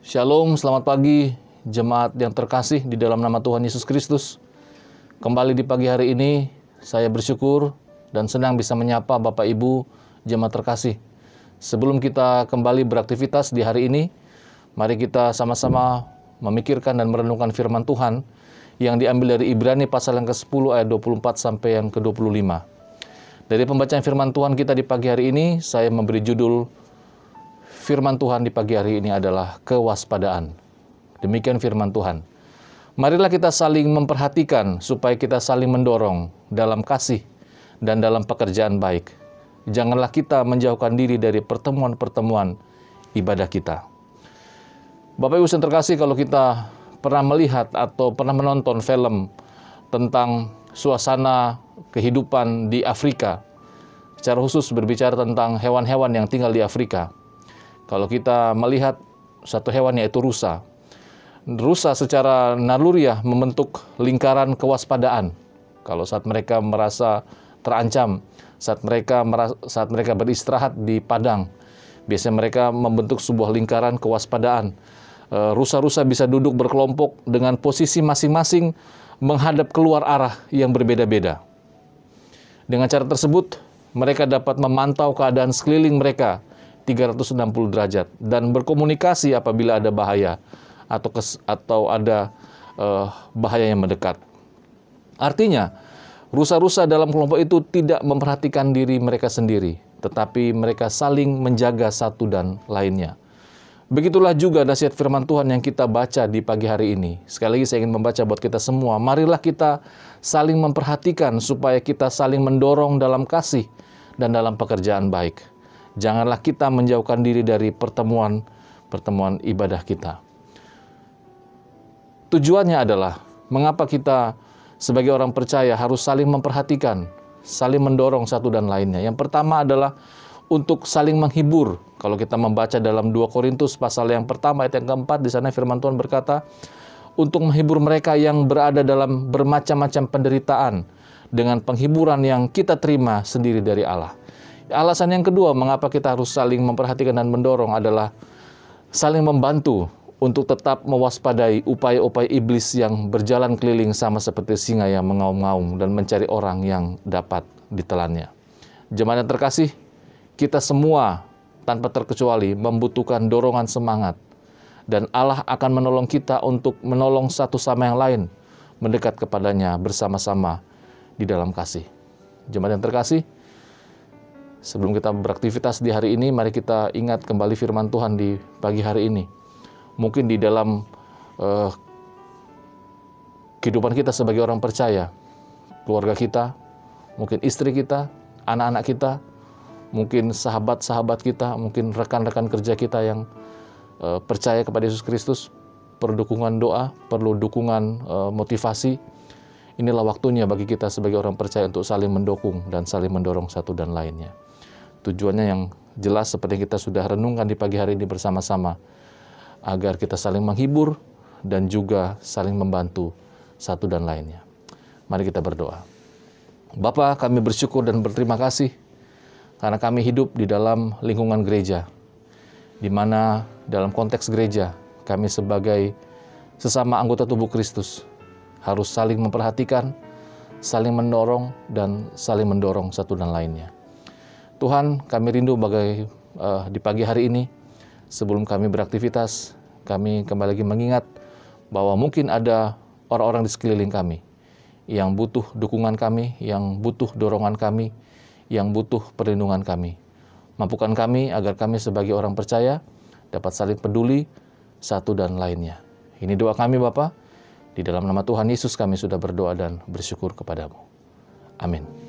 Shalom, selamat pagi jemaat yang terkasih di dalam nama Tuhan Yesus Kristus. Kembali di pagi hari ini, saya bersyukur dan senang bisa menyapa Bapak Ibu jemaat terkasih. Sebelum kita kembali beraktivitas di hari ini, mari kita sama-sama memikirkan dan merenungkan firman Tuhan yang diambil dari Ibrani pasal yang ke-10 ayat 24 sampai yang ke-25. Dari pembacaan firman Tuhan kita di pagi hari ini, saya memberi judul firman Tuhan di pagi hari ini adalah kewaspadaan. Demikian firman Tuhan. Marilah kita saling memperhatikan supaya kita saling mendorong dalam kasih dan dalam pekerjaan baik. Janganlah kita menjauhkan diri dari pertemuan-pertemuan ibadah kita. Bapak Ibu yang terkasih, kalau kita pernah melihat atau pernah menonton film tentang suasana kehidupan di Afrika, secara khusus berbicara tentang hewan-hewan yang tinggal di Afrika. Kalau kita melihat satu hewan yaitu rusa. Rusa secara naluriah membentuk lingkaran kewaspadaan. Kalau saat mereka merasa terancam, saat mereka beristirahat di padang, biasanya mereka membentuk sebuah lingkaran kewaspadaan. Rusa-rusa bisa duduk berkelompok dengan posisi masing-masing menghadap keluar arah yang berbeda-beda. Dengan cara tersebut, mereka dapat memantau keadaan sekeliling mereka 360 derajat dan berkomunikasi apabila ada bahaya atau ada bahaya yang mendekat. Artinya, rusa-rusa dalam kelompok itu tidak memperhatikan diri mereka sendiri, tetapi mereka saling menjaga satu dan lainnya. Begitulah juga nasihat firman Tuhan yang kita baca di pagi hari ini. Sekali lagi saya ingin membaca buat kita semua. Marilah kita saling memperhatikan supaya kita saling mendorong dalam kasih dan dalam pekerjaan baik. Janganlah kita menjauhkan diri dari pertemuan ibadah kita. Tujuannya adalah mengapa kita sebagai orang percaya harus saling memperhatikan, saling mendorong satu dan lainnya. Yang pertama adalah untuk saling menghibur. Kalau kita membaca dalam 2 Korintus pasal yang pertama ayat yang keempat, di sana firman Tuhan berkata, untuk menghibur mereka yang berada dalam bermacam-macam penderitaan dengan penghiburan yang kita terima sendiri dari Allah. Alasan yang kedua mengapa kita harus saling memperhatikan dan mendorong adalah saling membantu untuk tetap mewaspadai upaya-upaya iblis yang berjalan keliling sama seperti singa yang mengaum-ngaum dan mencari orang yang dapat ditelannya. Jemaat yang terkasih, kita semua tanpa terkecuali membutuhkan dorongan semangat dan Allah akan menolong kita untuk menolong satu sama yang lain mendekat kepadanya bersama-sama di dalam kasih. Jemaat yang terkasih, sebelum kita beraktivitas di hari ini, mari kita ingat kembali firman Tuhan di pagi hari ini. Mungkin di dalam kehidupan kita sebagai orang percaya, keluarga kita, mungkin istri kita, anak-anak kita, mungkin sahabat-sahabat kita, mungkin rekan-rekan kerja kita yang percaya kepada Yesus Kristus, perlu dukungan doa, perlu dukungan motivasi. Inilah waktunya bagi kita sebagai orang percaya untuk saling mendukung dan saling mendorong satu dan lainnya. Tujuannya yang jelas seperti kita sudah renungkan di pagi hari ini bersama-sama, agar kita saling menghibur dan juga saling membantu satu dan lainnya. Mari kita berdoa. Bapa, kami bersyukur dan berterima kasih karena kami hidup di dalam lingkungan gereja, di mana dalam konteks gereja kami sebagai sesama anggota tubuh Kristus harus saling memperhatikan, saling mendorong, dan saling mendorong satu dan lainnya. Tuhan, kami rindu di pagi hari ini, sebelum kami beraktivitas, kami kembali lagi mengingat bahwa mungkin ada orang-orang di sekeliling kami yang butuh dukungan kami, yang butuh dorongan kami, yang butuh perlindungan kami. Mampukan kami agar kami sebagai orang percaya dapat saling peduli satu dan lainnya. Ini doa kami Bapa. Di dalam nama Tuhan Yesus kami sudah berdoa dan bersyukur kepadamu. Amin.